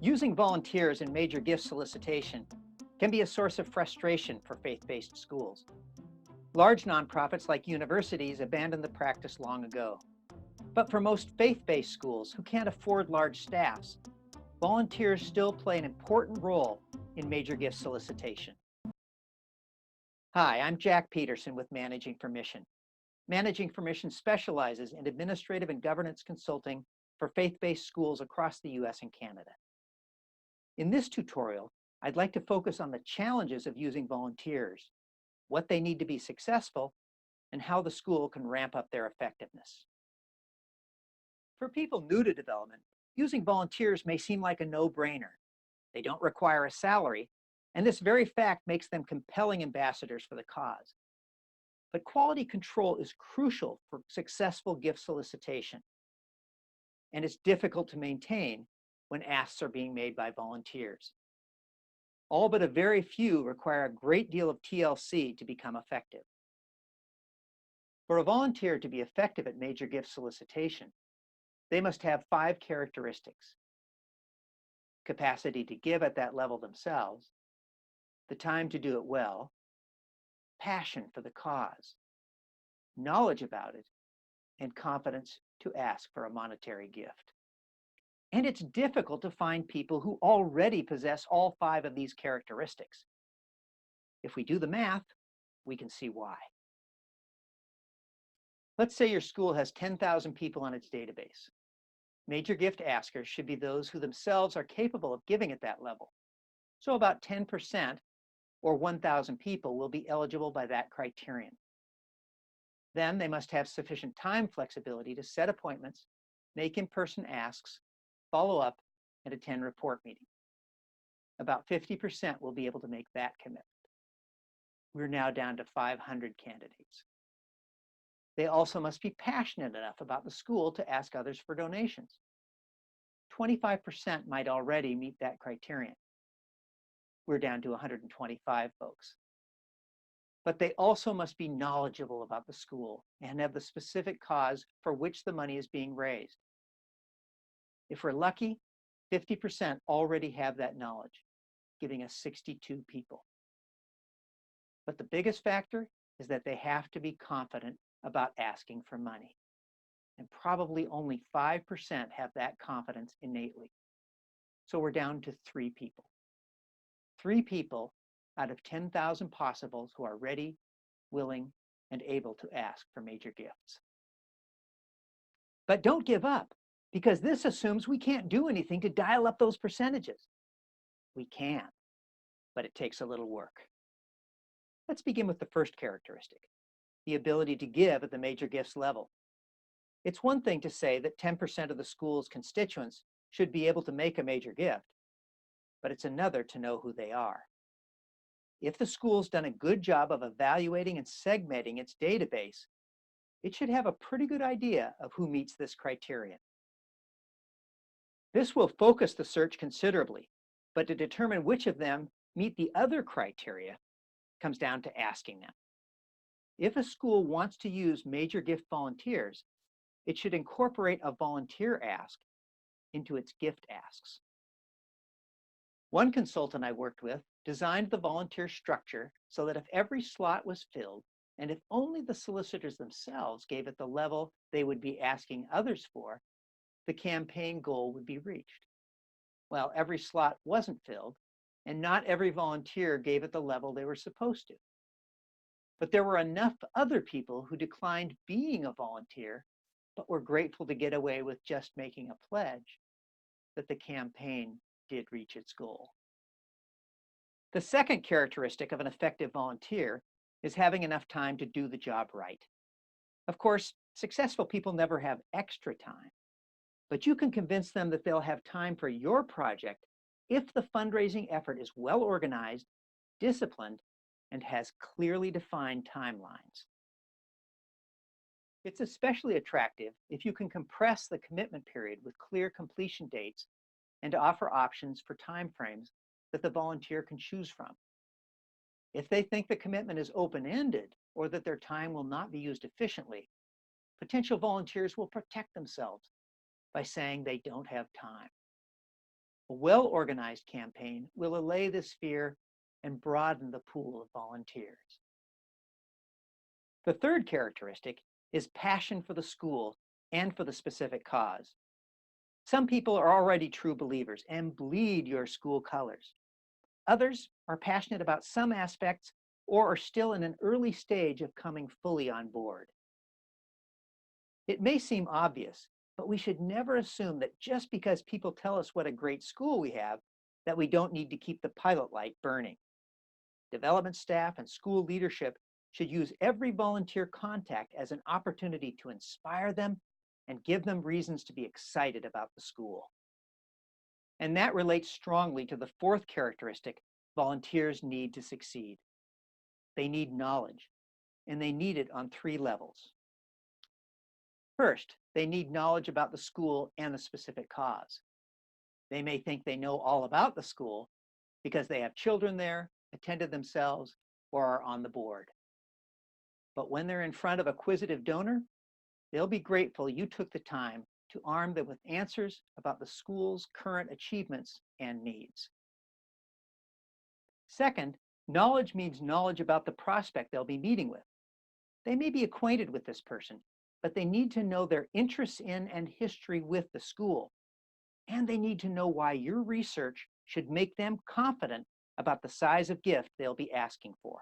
Using volunteers in major gift solicitation can be a source of frustration for faith-based schools. Large nonprofits like universities abandoned the practice long ago. But for most faith-based schools who can't afford large staffs, volunteers still play an important role in major gift solicitation. Hi, I'm Jack Peterson with Managing for Mission. Managing for Mission specializes in administrative and governance consulting for faith-based schools across the US and Canada. In this tutorial, I'd like to focus on the challenges of using volunteers, what they need to be successful, and how the school can ramp up their effectiveness. For people new to development, using volunteers may seem like a no-brainer. They don't require a salary, and this very fact makes them compelling ambassadors for the cause. But quality control is crucial for successful gift solicitation, and it's difficult to maintain when asks are being made by volunteers. All but a very few require a great deal of TLC to become effective. For a volunteer to be effective at major gift solicitation, they must have 5 characteristics: capacity to give at that level themselves, the time to do it well, passion for the cause, knowledge about it, and confidence to ask for a monetary gift. And it's difficult to find people who already possess all 5 of these characteristics. If we do the math, we can see why. Let's say your school has 10,000 people on its database. Major gift askers should be those who themselves are capable of giving at that level. So about 10%, or 1,000 people, will be eligible by that criterion. Then they must have sufficient time flexibility to set appointments, make in-person asks, follow up, and attend report meetings. About 50% will be able to make that commitment. We're now down to 500 candidates. They also must be passionate enough about the school to ask others for donations. 25% might already meet that criterion. We're down to 125 folks. But they also must be knowledgeable about the school and have the specific cause for which the money is being raised. If we're lucky, 50% already have that knowledge, giving us 62 people. But the biggest factor is that they have to be confident about asking for money. And probably only 5% have that confidence innately. So we're down to 3 people. 3 people out of 10,000 possibles who are ready, willing, and able to ask for major gifts. But don't give up, because this assumes we can't do anything to dial up those percentages. We can, but it takes a little work. Let's begin with the first characteristic, the ability to give at the major gifts level. It's one thing to say that 10% of the school's constituents should be able to make a major gift, but it's another to know who they are. If the school's done a good job of evaluating and segmenting its database, it should have a pretty good idea of who meets this criterion. This will focus the search considerably, but to determine which of them meet the other criteria comes down to asking them. If a school wants to use major gift volunteers, it should incorporate a volunteer ask into its gift asks. One consultant I worked with designed the volunteer structure so that if every slot was filled, and if only the solicitors themselves gave it the level they would be asking others for, the campaign goal would be reached. Well, every slot wasn't filled, and not every volunteer gave it the level they were supposed to. But there were enough other people who declined being a volunteer, but were grateful to get away with just making a pledge, that the campaign did reach its goal. The second characteristic of an effective volunteer is having enough time to do the job right. Of course, successful people never have extra time, but you can convince them that they'll have time for your project if the fundraising effort is well organized, disciplined, and has clearly defined timelines. It's especially attractive if you can compress the commitment period with clear completion dates and to offer options for timeframes that the volunteer can choose from. If they think the commitment is open-ended or that their time will not be used efficiently, potential volunteers will protect themselves by saying they don't have time. A well-organized campaign will allay this fear and broaden the pool of volunteers. The third characteristic is passion for the school and for the specific cause. Some people are already true believers and bleed your school colors. Others are passionate about some aspects or are still in an early stage of coming fully on board. It may seem obvious, but we should never assume that just because people tell us what a great school we have, that we don't need to keep the pilot light burning. Development staff and school leadership should use every volunteer contact as an opportunity to inspire them and give them reasons to be excited about the school. And that relates strongly to the fourth characteristic volunteers need to succeed. They need knowledge, and they need it on three levels. First, they need knowledge about the school and the specific cause. They may think they know all about the school because they have children there, attended themselves, or are on the board. But when they're in front of a quizzitive donor, they'll be grateful you took the time to arm them with answers about the school's current achievements and needs. Second, knowledge means knowledge about the prospect they'll be meeting with. They may be acquainted with this person, but they need to know their interests in and history with the school. And they need to know why your research should make them confident about the size of gift they'll be asking for.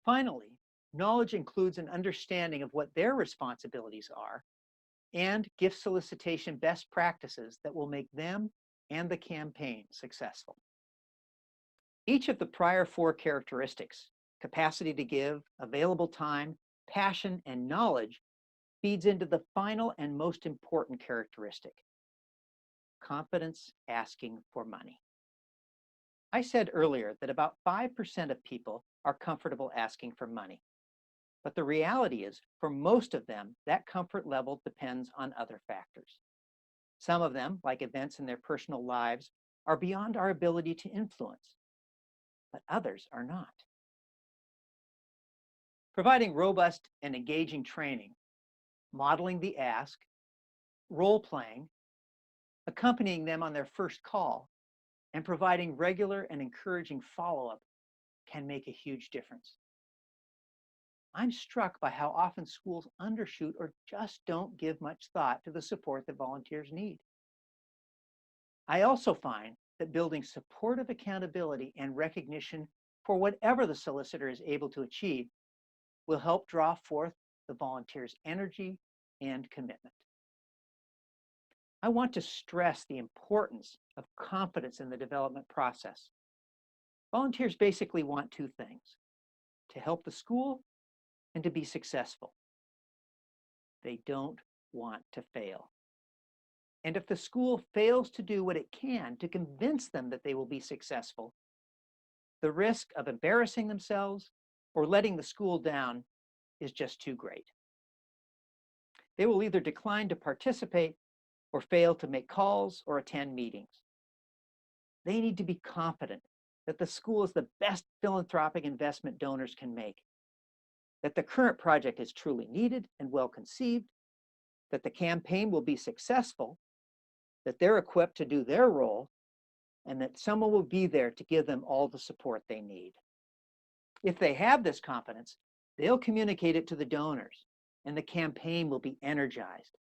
Finally, knowledge includes an understanding of what their responsibilities are and gift solicitation best practices that will make them and the campaign successful. Each of the prior four characteristics, capacity to give, available time, passion, and knowledge, feeds into the final and most important characteristic, confidence asking for money. I said earlier that about 5% of people are comfortable asking for money. But the reality is, for most of them, that comfort level depends on other factors. Some of them, like events in their personal lives, are beyond our ability to influence, but others are not. Providing robust and engaging training, modeling the ask, role-playing, accompanying them on their first call, and providing regular and encouraging follow-up can make a huge difference. I'm struck by how often schools undershoot or just don't give much thought to the support that volunteers need. I also find that building supportive accountability and recognition for whatever the solicitor is able to achieve will help draw forth the volunteer's energy and commitment. I want to stress the importance of confidence in the development process. Volunteers basically want two things: to help the school and to be successful. They don't want to fail. And if the school fails to do what it can to convince them that they will be successful, the risk of embarrassing themselves or letting the school down is just too great. They will either decline to participate or fail to make calls or attend meetings. They need to be confident that the school is the best philanthropic investment donors can make, that the current project is truly needed and well conceived, that the campaign will be successful, that they're equipped to do their role, and that someone will be there to give them all the support they need. If they have this confidence, they'll communicate it to the donors, and the campaign will be energized.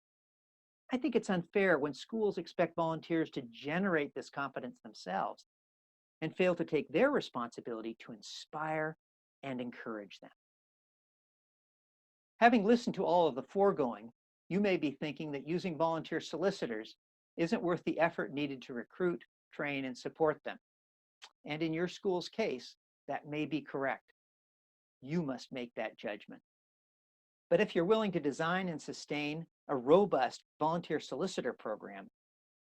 I think it's unfair when schools expect volunteers to generate this confidence themselves and fail to take their responsibility to inspire and encourage them. Having listened to all of the foregoing, you may be thinking that using volunteer solicitors isn't worth the effort needed to recruit, train, and support them. And in your school's case, that may be correct. You must make that judgment. But if you're willing to design and sustain a robust volunteer solicitor program,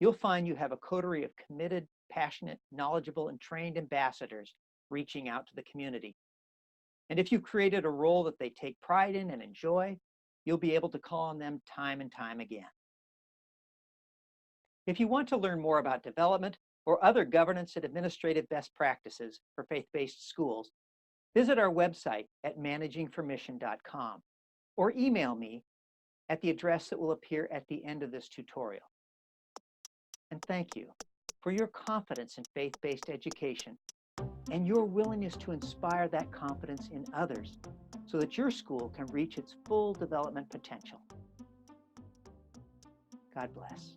you'll find you have a coterie of committed, passionate, knowledgeable, and trained ambassadors reaching out to the community. And if you've created a role that they take pride in and enjoy, you'll be able to call on them time and time again. If you want to learn more about development or other governance and administrative best practices for faith-based schools, visit our website at managingformission.com or email me at the address that will appear at the end of this tutorial. And thank you. for your confidence in faith-based education and your willingness to inspire that confidence in others so that your school can reach its full development potential. God bless.